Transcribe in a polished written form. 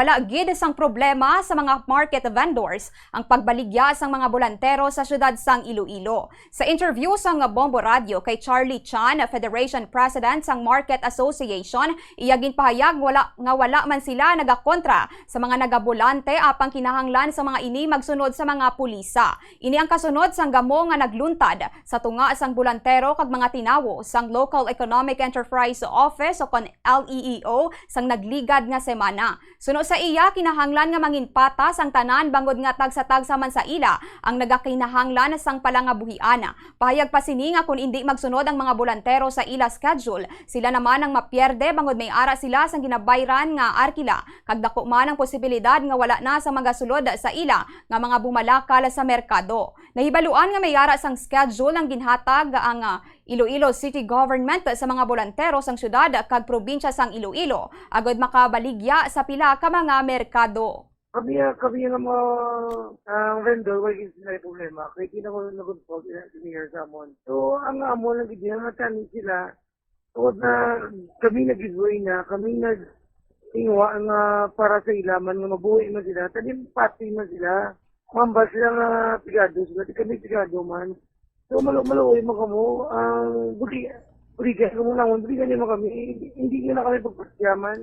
Wala gid sang problema sa mga market vendors ang pagbaligya sang mga bolantero sa syudad sang Iloilo. Sa interview sang Bombo Radio kay Charlie Chan, Federation President sang Market Association, iya ginpahayag nga wala man sila nagakontra sa mga nagabolante apang kinahanglan sa mga ini magsunod sa mga pulisa. Ini ang kasunod sang gamo nga nagluntad sa tunga sang bolantero kag mga tinawo sang Local Economic Enterprise Office o kon LEEO sang nagligad nga semana. Suno sa iya, kinahanglan nga manginpatas ang tanan bangod nga tagsa-tagsa man sa ila ang nagakinahanglan sang palangabuhian. Pahayag pa sini nga kung hindi magsunod ang mga bolantero sa ila schedule, sila naman ang mapierde bangod may ara sila sang ginabayran nga arkila. Kag dako man ang posibilidad nga wala na sa magasulod sa ila nga mga bumalakal sa merkado. Nahibaluan nga may ara sang schedule ang ginhatag ang Iloilo City Government sa mga bolantero sang syudad kag probinsya sang Iloilo agod makabaligya sa pila ka mga merkado. Kami nga mga vendor, wala sila yung problema. Kaya hindi na ko nag-consult engineer sa amon. So, ang amon, nagtanin sila. So, na kami nag-giveaway na, kami nag-tingwa nga para sa ilaman, nga mabuhay man sila. Tanim pati man sila. Mamba sila nga pigado sila. Di kami pigado man. So, maluoy mo kamo. Buligan mo naman. Buligan mo kami. Hindi na kami pagpasyaman.